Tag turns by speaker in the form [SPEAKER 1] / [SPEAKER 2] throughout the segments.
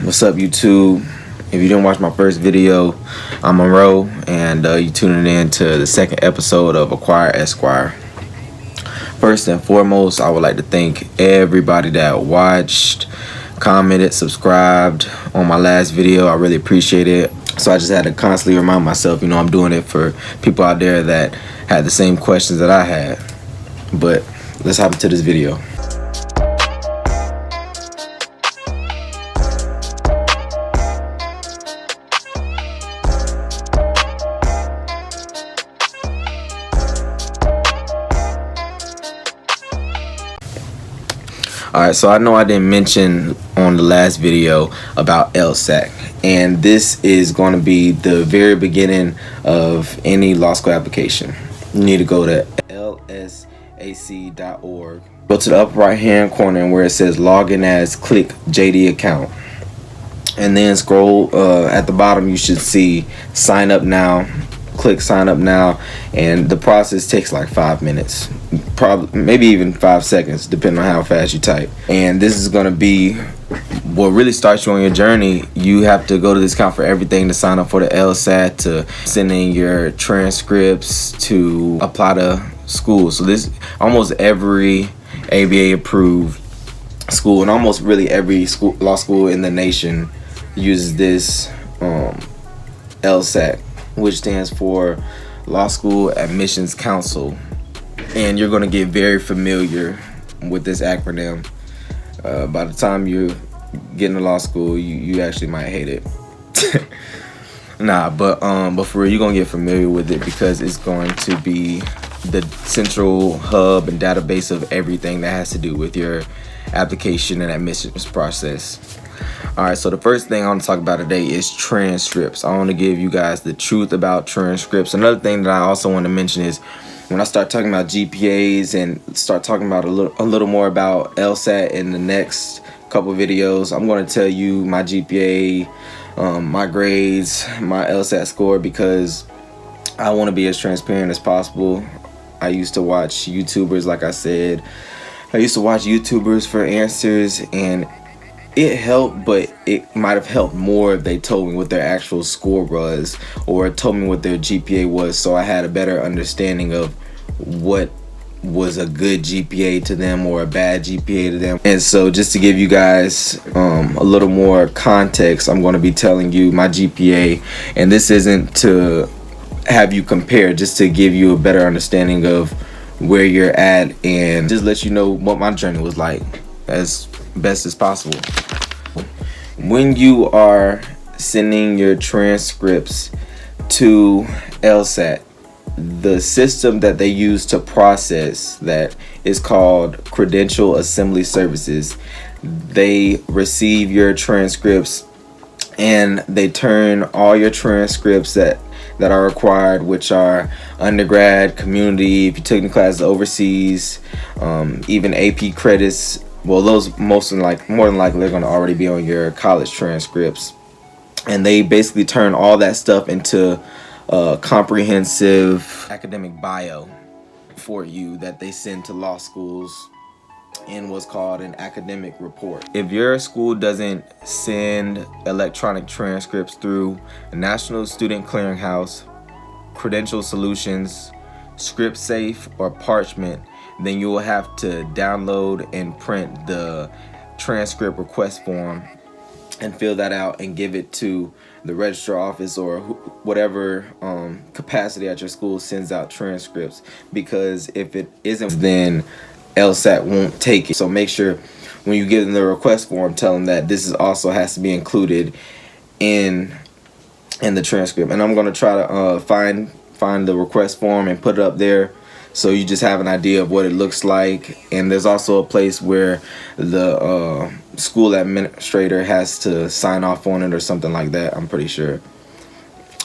[SPEAKER 1] What's up, YouTube? If you didn't watch my first video, I'm Monroe, and you tuning in to the second episode of AcquireEsquire. First and foremost, I would like to thank everybody that watched, commented, subscribed on my last video. I really appreciate it. So I just had to constantly remind myself, I'm doing it for people out there that had the same questions that I had. But let's hop into this video. Alright, so I know I didn't mention on the last video about LSAT, and this is going to be the very beginning of any law school application. You need to go to lsac.org. Go to the upper right hand corner, and where it says login as, click JD account, and then scroll at the bottom. You should see sign up now. Click sign up now, and the process takes like 5 minutes, probably maybe even 5 seconds, depending on how fast you type. And this is going to be what really starts you on your journey. You have to go to this account for everything, to sign up for the LSAT, to send in your transcripts, to apply to school. So this, almost every ABA approved school, and almost really every law school in the nation uses this LSAT, which stands for Law School Admissions Council. And you're going to get very familiar with this acronym. By the time you get into law school, you actually might hate it. But for real, you're going to get familiar with it, because it's going to be the central hub and database of everything that has to do with your application and admissions process. Alright, so the first thing I want to talk about today is transcripts. I want to give you guys the truth about transcripts. Another thing that I also want to mention is, when I start talking about GPAs and start talking about a little more about LSAT in the next couple videos, I'm going to tell you my GPA, my grades, my LSAT score, because I want to be as transparent as possible. I used to watch YouTubers, like I said. I used to watch YouTubers for answers, and it helped, but it might have helped more if they told me what their actual score was, or told me what their GPA was, so I had a better understanding of what was a good GPA to them or a bad GPA to them. And so, just to give you guys a little more context, I'm going to be telling you my GPA, and this isn't to have you compare, just to give you a better understanding of where you're at, and just let you know what my journey was like as best as possible. When you are sending your transcripts to LSAT, the system that they use to process that is called Credential Assembly Services. They receive your transcripts, and they turn all your transcripts that are required, which are undergrad, community, if you took the classes overseas, even AP credits. Well, those more than likely they're going to already be on your college transcripts, and they basically turn all that stuff into a comprehensive academic bio for you that they send to law schools in what's called an academic report. If your school doesn't send electronic transcripts through a National Student Clearinghouse, Credential Solutions, ScriptSafe, or Parchment, then you will have to download and print the transcript request form and fill that out and give it to the registrar office or whatever capacity at your school sends out transcripts, because if it isn't, then LSAT won't take it. So make sure when you give them the request form, tell them that this is also has to be included in the transcript. And I'm going to try to find the request form and put it up there, so you just have an idea of what it looks like. And there's also a place where the school administrator has to sign off on it or something like that, I'm pretty sure.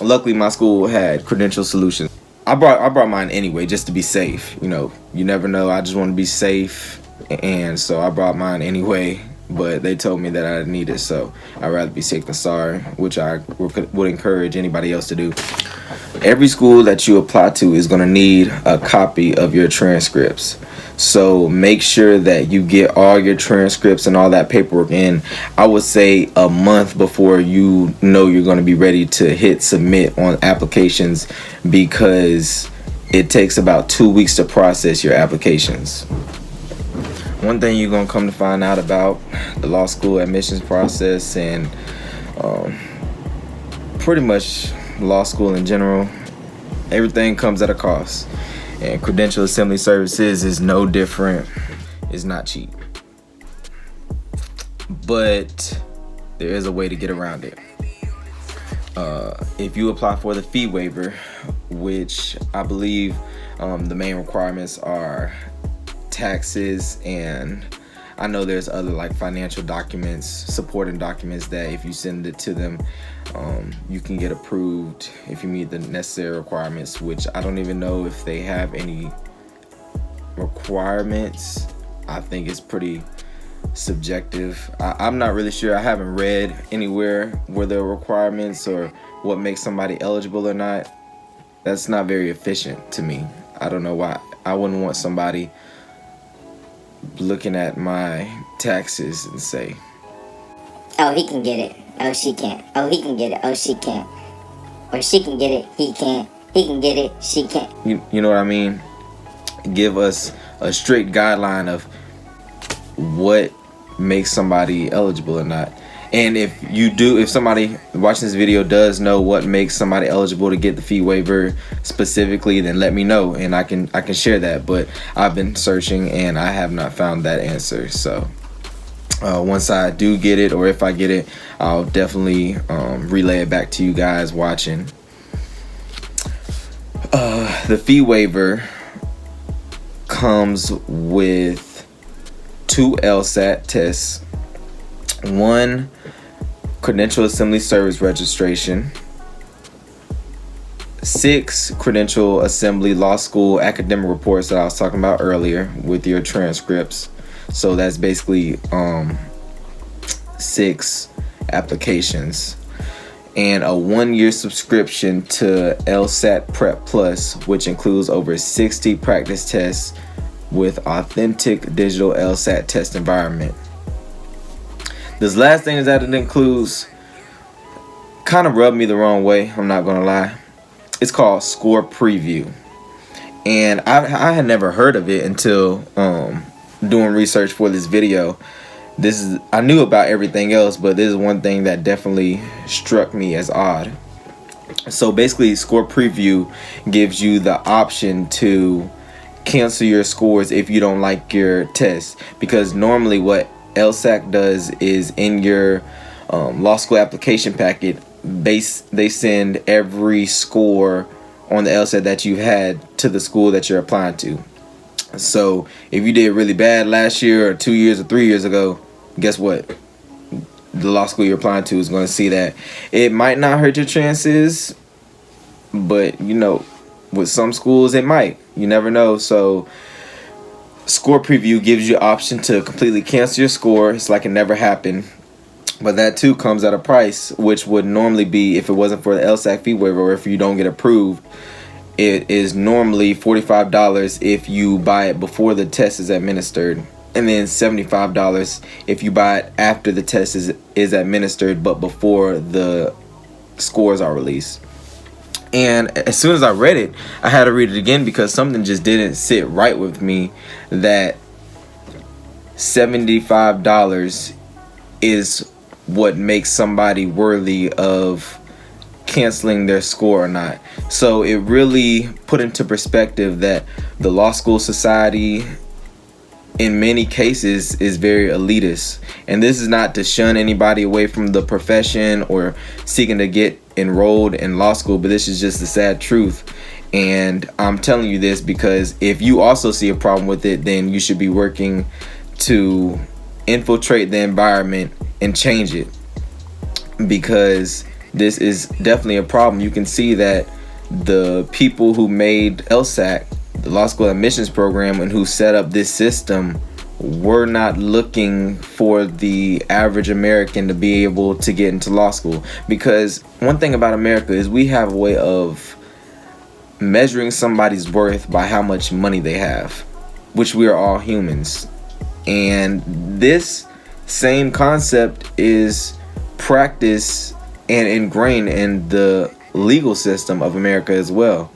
[SPEAKER 1] Luckily, my school had Credential Solutions. I brought mine anyway, just to be safe. You never know. I just want to be safe, and so I brought mine anyway. But they told me that I didn't need it, so I'd rather be safe than sorry, which I would encourage anybody else to do. every school that you apply to is going to need a copy of your transcripts. So make sure that you get all your transcripts and all that paperwork in, I would say, a month before you know you're going to be ready to hit submit on applications, because it takes about 2 weeks to process your applications. One thing you're going to come to find out about the law school admissions process, and pretty much law school in general, everything comes at a cost. And credential assembly services is no different. It's not cheap. But there is a way to get around it. If you apply for the fee waiver, which I believe the main requirements are taxes, and I know there's other like financial documents, supporting documents that if you send it to them, you can get approved if you meet the necessary requirements, which I don't even know if they have any requirements. I think it's pretty subjective. I'm not really sure. I haven't read anywhere where there are requirements or what makes somebody eligible or not. That's not very efficient to me. I don't know why. I wouldn't want somebody looking at my taxes and say,
[SPEAKER 2] oh, he can get it. Oh, she can't. Oh, he can get it. Oh, she can't. Or she can get it. He can't. He can get it. She can't.
[SPEAKER 1] You know what I mean? Give us a strict guideline of what makes somebody eligible or not. And if somebody watching this video does know what makes somebody eligible to get the fee waiver specifically, then let me know and I can share that. But I've been searching and I have not found that answer. So once I do get it, or if I get it, I'll definitely relay it back to you guys watching. The fee waiver comes with 2 LSAT tests, 1 credential assembly service registration, 6 credential assembly law school academic reports that I was talking about earlier with your transcripts. So that's basically 6 applications, and a 1-year subscription to LSAT Prep Plus, which includes over 60 practice tests with authentic digital LSAT test environment. This last thing is that it includes, kind of rubbed me the wrong way, I'm not gonna lie. It's called Score Preview, and I had never heard of it until doing research for this video. I knew about everything else, but this is one thing that definitely struck me as odd. So basically, Score Preview gives you the option to cancel your scores if you don't like your test, because normally what LSAC does is in your law school application packet, they send every score on the LSAT that you had to the school that you're applying to. So if you did really bad last year or 2 years or 3 years ago, guess what? The law school you're applying to is going to see that. It might not hurt your chances, but you know, with some schools it might. You never know. So Score Preview gives you the option to completely cancel your score. It's like it never happened. But that too comes at a price, which would normally be, if it wasn't for the LSAC fee waiver, or if you don't get approved, it is normally $45 if you buy it before the test is administered, and then $75 if you buy it after the test is administered but before the scores are released. And as soon as I read it, I had to read it again because something just didn't sit right with me, that $75 is what makes somebody worthy of canceling their score or not. So it really put into perspective that the law school society in many cases is very elitist, and this is not to shun anybody away from the profession or seeking to get enrolled in law school, but this is just the sad truth. And I'm telling you this because if you also see a problem with it, then you should be working to infiltrate the environment and change it, because this is definitely a problem. You can see that the people who made LSAC, the law school admissions program, and who set up this system were not looking for the average American to be able to get into law school. Because one thing about America is we have a way of measuring somebody's worth by how much money they have, which we are all humans. And this same concept is practiced and ingrained in the legal system of America as well.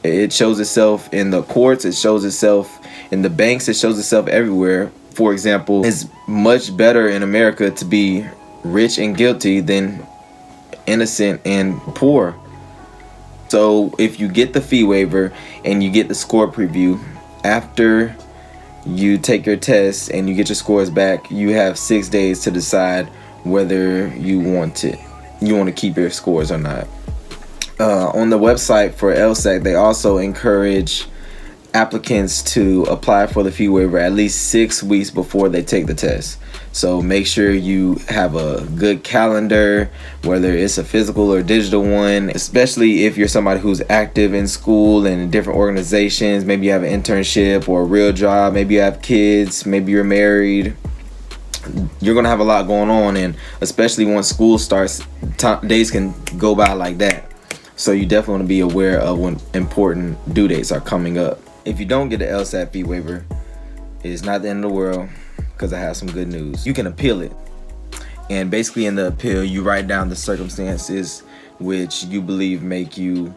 [SPEAKER 1] It shows itself in the courts, it shows itself in the banks, it shows itself everywhere. For example, it's much better in America to be rich and guilty than innocent and poor. So if you get the fee waiver and you get the score preview, after you take your test and you get your scores back, you have 6 days to decide whether you want to keep your scores or not. On the website for LSAC, they also encourage applicants to apply for the fee waiver at least 6 weeks before they take the test. So make sure you have a good calendar, whether it's a physical or digital one, especially if you're somebody who's active in school and in different organizations. Maybe you have an internship or a real job, maybe you have kids, maybe you're married. You're gonna have a lot going on, and especially once school starts, days can go by like that. So you definitely want to be aware of when important due dates are coming up. If you don't get the LSAT fee waiver, it's not the end of the world, because I have some good news. You can appeal it. And basically in the appeal, you write down the circumstances which you believe make you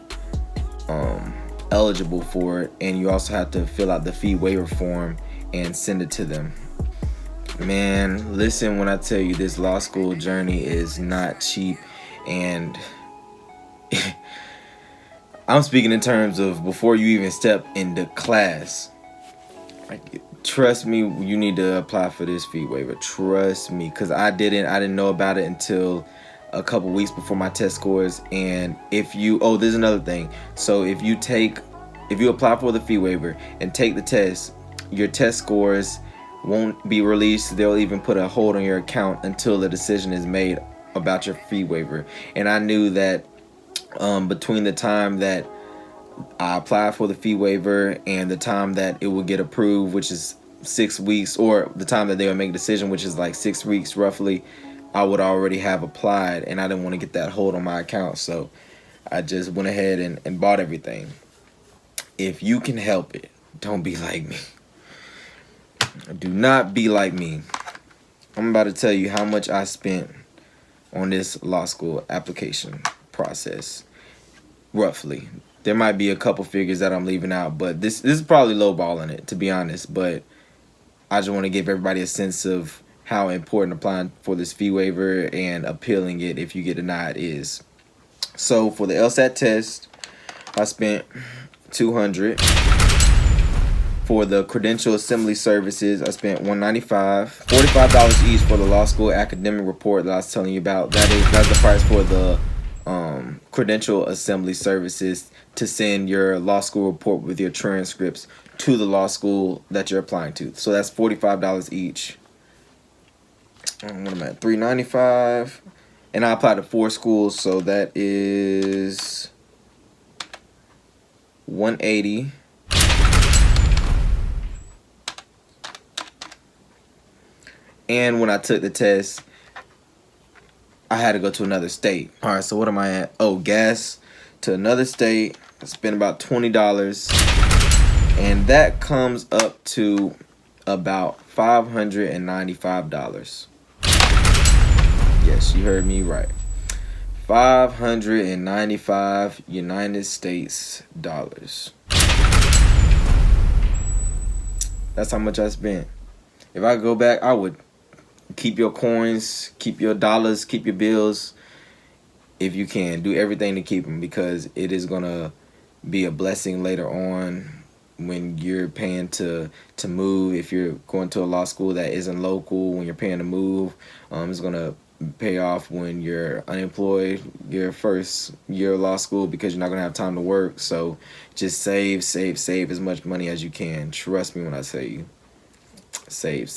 [SPEAKER 1] eligible for it. And you also have to fill out the fee waiver form and send it to them. Man, listen when I tell you, this law school journey is not cheap. And I'm speaking in terms of before you even step into class. Like, trust me, you need to apply for this fee waiver. Trust me, because I didn't know about it until a couple weeks before my test scores. And if you, there's another thing. So if you apply for the fee waiver and take the test, your test scores won't be released. They'll even put a hold on your account until the decision is made about your fee waiver. And I knew that between the time that I applied for the fee waiver and the time that it will get approved, which is 6 weeks, or the time that they will make a decision, which is like 6 weeks roughly, I would already have applied, and I didn't want to get that hold on my account. So I just went ahead and bought everything. If you can help it, don't be like me. Do not be like me. I'm about to tell you how much I spent on this law school application process, roughly. There might be a couple figures that I'm leaving out, but this is probably lowballing it, to be honest. But I just want to give everybody a sense of how important applying for this fee waiver and appealing it if you get denied is. So for the LSAT test, I spent $200. For the credential assembly services, I spent $195. $45 each for the law school academic report that I was telling you about. That's the price for the credential assembly services to send your law school report with your transcripts to the law school that you're applying to. So that's $45 each. What am I at? $395. And I applied to 4 schools, so that is $180. And when I took the test, I had to go to another state. All right, so what am I at? Oh, gas to another state. I spent about $20. And that comes up to about $595. Yes, you heard me right. 595 United States dollars. That's how much I spent. If I go back, I would keep your coins, keep your dollars, keep your bills. If you can, do everything to keep them, because it is gonna be a blessing later on when you're paying to move. If you're going to a law school that isn't local, when you're paying to move, it's gonna pay off when you're unemployed your first year of law school, because you're not gonna have time to work. So just save as much money as you can. Trust me when I tell you, save.